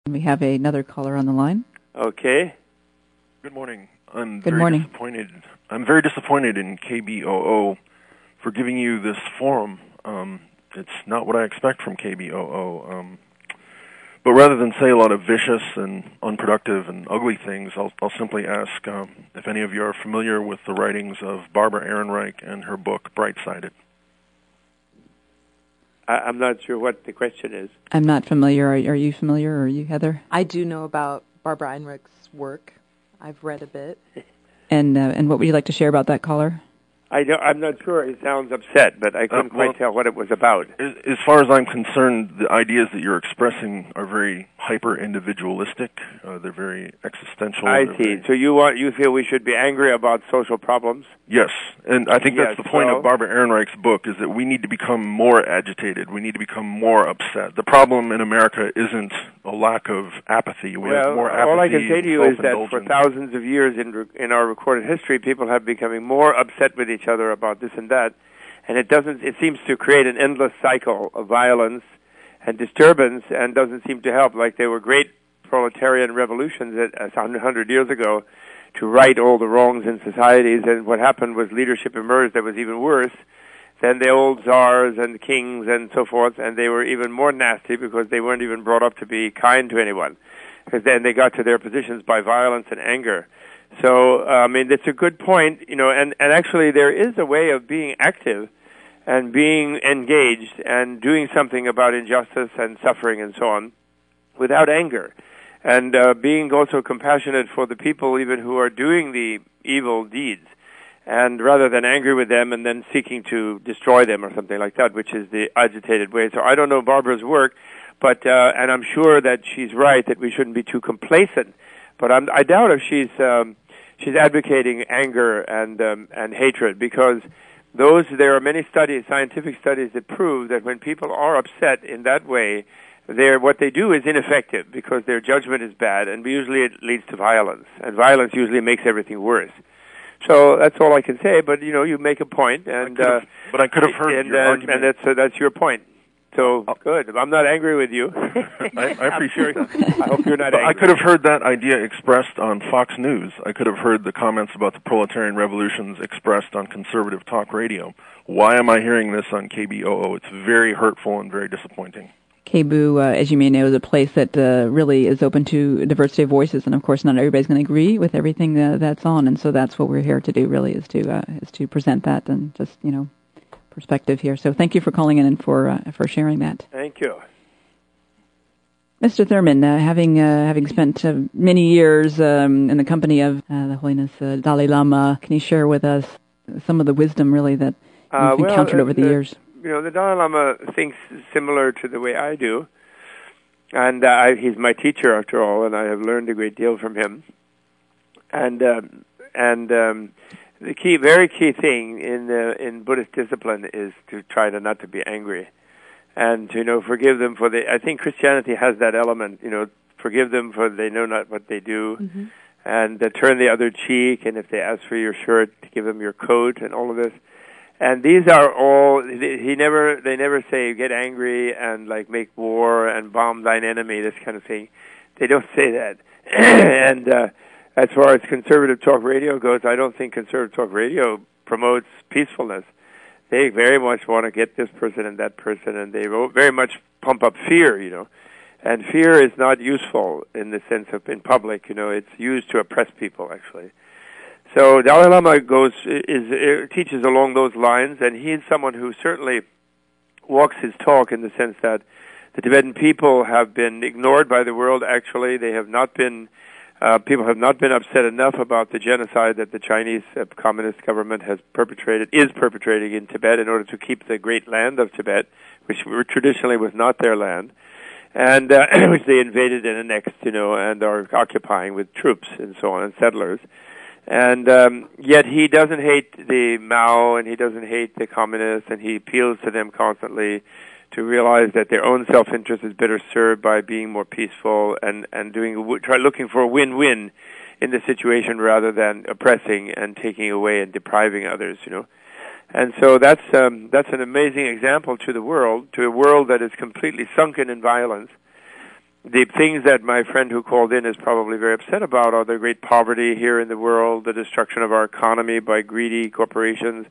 We have another caller on the line. Okay. Good morning. Good morning. I'm very disappointed in KBOO for giving you this forum. It's not what I expect from KBOO. But rather than say a lot of vicious and unproductive and ugly things, I'll simply ask if any of you are familiar with the writings of Barbara Ehrenreich and her book Bright-Sided. I'm not sure what the question is. I'm not familiar. Are you familiar? Are you, Heather? I do know about Barbara Ehrenreich's work. I've read a bit. And what would you like to share about that, caller? I'm not sure. He sounds upset, but I couldn't quite tell what it was about. As far as I'm concerned, the ideas that you're expressing are very hyper-individualistic. They're very existential. I see. So you feel we should be angry about social problems? Yes, and I think that's the point of Barbara Ehrenreich's book, is that we need to become more agitated. We need to become more upset. The problem in America isn't a lack of apathy. We have more apathy. All I can say to you is that for thousands of years in our recorded history, people have becoming more upset with each other about this and that, and it seems to create an endless cycle of violence and disturbance, and doesn't seem to help. Like there were great proletarian revolutions 100 years ago to right all the wrongs in societies, and what happened was leadership emerged that was even worse than the old czars and kings and so forth, and they were even more nasty because they weren't even brought up to be kind to anyone, because then they got to their positions by violence and anger. So, I mean, it's a good point, and actually there is a way of being active and being engaged and doing something about injustice and suffering and so on without anger, and being also compassionate for the people even who are doing the evil deeds, and rather than angry with them and then seeking to destroy them or something like that, which is the agitated way. So I don't know Barbara's work, but and I'm sure that she's right that we shouldn't be too complacent, but I doubt if she's advocating anger and hatred, because there are many studies, scientific studies, that prove that when people are upset in that way, what they do is ineffective because their judgment is bad, and usually it leads to violence, and violence usually makes everything worse. So that's all I can say. But you make a point, and but I could have heard your argument, and that's your point. So good. I'm not angry with you. I appreciate that. I hope you're not angry. I could have heard that idea expressed on Fox News. I could have heard the comments about the proletarian revolutions expressed on conservative talk radio. Why am I hearing this on KBOO? It's very hurtful and very disappointing. KBOO, as you may know, is a place that really is open to a diversity of voices, and of course, not everybody's going to agree with everything that's on, and so that's what we're here to do. Really, is to present that and just perspective here. So, thank you for calling in and for sharing that. Thank you, Mr. Thurman. Having spent many years in the company of the Holiness Dalai Lama, can you share with us some of the wisdom really that you've encountered over the years? The Dalai Lama thinks similar to the way I do, and he's my teacher after all, and I have learned a great deal from him. And the very key thing in Buddhist discipline is to try not to be angry, and to forgive them for I think Christianity has that element. Forgive them for they know not what they do, mm-hmm. and turn the other cheek, and if they ask for your shirt, to give them your coat, and all of this. And these are all, they never say get angry and make war and bomb thine enemy, this kind of thing. They don't say that. And as far as conservative talk radio goes, I don't think conservative talk radio promotes peacefulness. They very much want to get this person and that person, and they very much pump up fear, And fear is not useful in the sense of in public, it's used to oppress people, actually. So Dalai Lama teaches along those lines, and he is someone who certainly walks his talk in the sense that the Tibetan people have been ignored by the world. Actually, they have not been. People have not been upset enough about the genocide that the Chinese communist government is perpetrating in Tibet in order to keep the great land of Tibet, which traditionally was not their land, and which they invaded and annexed, and are occupying with troops and so on and settlers. And yet he doesn't hate the Mao, and he doesn't hate the communists, and he appeals to them constantly to realize that their own self-interest is better served by being more peaceful and looking for a win-win in the situation rather than oppressing and taking away and depriving others, And so that's an amazing example to a world that is completely sunken in violence. the things that my friend who called in is probably very upset about are the great poverty here in the world, the destruction of our economy by greedy corporations,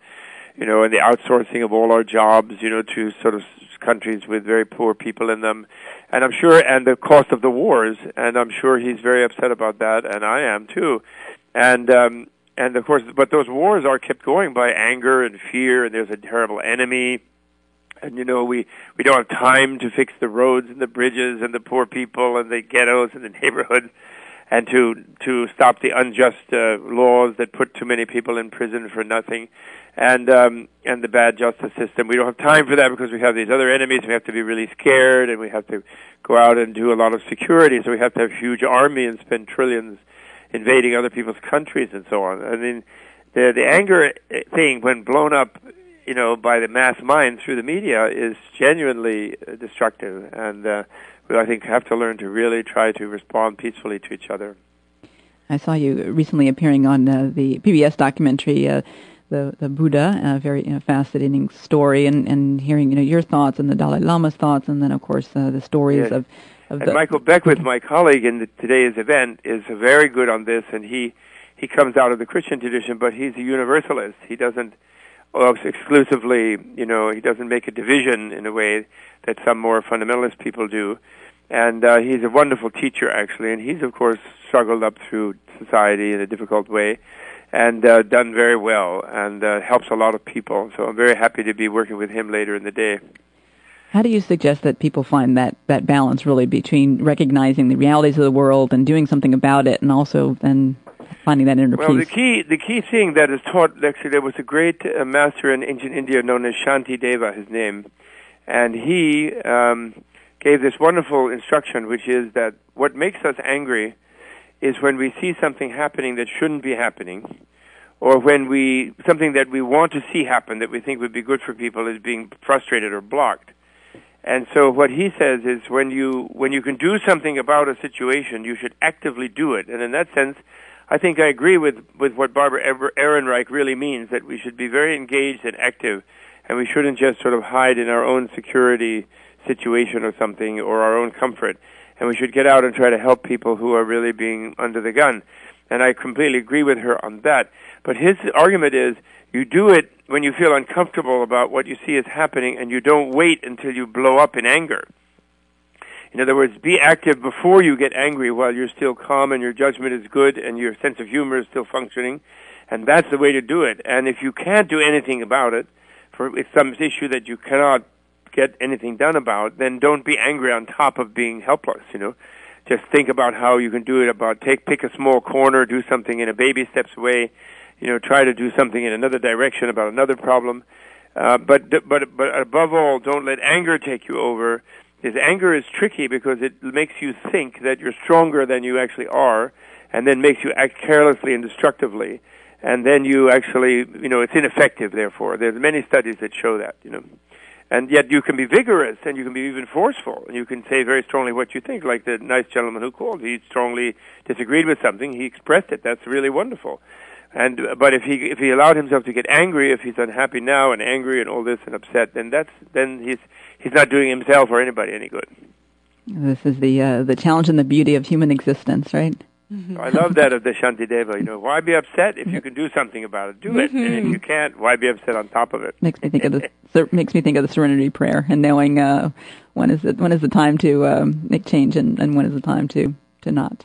and the outsourcing of all our jobs, to sort of countries with very poor people in them. And I'm sure, and the cost of the wars, and I'm sure he's very upset about that, and I am too. And of course, but those wars are kept going by anger and fear, and there's a terrible enemy. And we don't have time to fix the roads and the bridges and the poor people and the ghettos and the neighborhoods, and to stop the unjust laws that put too many people in prison for nothing, and the bad justice system. We don't have time for that because we have these other enemies. We have to be really scared, and we have to go out and do a lot of security. So we have to have a huge army and spend trillions invading other people's countries and so on. I mean, the anger thing, when blown up, by the mass mind through the media, is genuinely destructive, and we, I think, have to learn to really try to respond peacefully to each other. I saw you recently appearing on the PBS documentary, the Buddha, a very fascinating story, and hearing your thoughts and the Dalai Lama's thoughts, and then of course the stories of and Michael Beckwith, my colleague in today's event, is very good on this, and he comes out of the Christian tradition, but he's a universalist. He doesn't exclusively, he doesn't make a division in a way that some more fundamentalist people do. And he's a wonderful teacher, actually, and he's, of course, struggled up through society in a difficult way and done very well, and helps a lot of people. So I'm very happy to be working with him later in the day. How do you suggest that people find that balance, really, between recognizing the realities of the world and doing something about it, and also then finding that inner peace? Well, the key thing that is taught, actually, there was a great master in ancient India known as Shantideva, his name, and he gave this wonderful instruction, which is that what makes us angry is when we see something happening that shouldn't be happening, or when something that we want to see happen that we think would be good for people is being frustrated or blocked. And so what he says is when you can do something about a situation, you should actively do it. And in that sense, I think I agree with what Barbara Ehrenreich really means, that we should be very engaged and active, and we shouldn't just sort of hide in our own security situation or something, or our own comfort, and we should get out and try to help people who are really being under the gun. And I completely agree with her on that. But his argument is, you do it when you feel uncomfortable about what you see is happening, and you don't wait until you blow up in anger. In other words, be active before you get angry while you're still calm and your judgment is good and your sense of humor is still functioning, and that's the way to do it. And if you can't do anything about it, for it's some issue that you cannot get anything done about, then don't be angry on top of being helpless, Just think about how you can do it, pick a small corner, do something in a baby steps way, try to do something in another direction about another problem. But above all, don't let anger take you over. Because anger is tricky because it makes you think that you're stronger than you actually are, and then makes you act carelessly and destructively. And then you actually, it's ineffective, therefore. There's many studies that show that, And yet you can be vigorous, and you can be even forceful, and you can say very strongly what you think, like the nice gentleman who called. He strongly disagreed with something. He expressed it. That's really wonderful. But if he allowed himself to get angry, if he's unhappy now and angry and all this and upset, then he's not doing himself or anybody any good. This is the challenge and the beauty of human existence, right? Mm-hmm. I love that of the Shantideva. Why be upset if you can do something about it? Do it, and if you can't, why be upset on top of it? Makes me think of the Serenity Prayer, and knowing when is the time to make change and when is the time to not.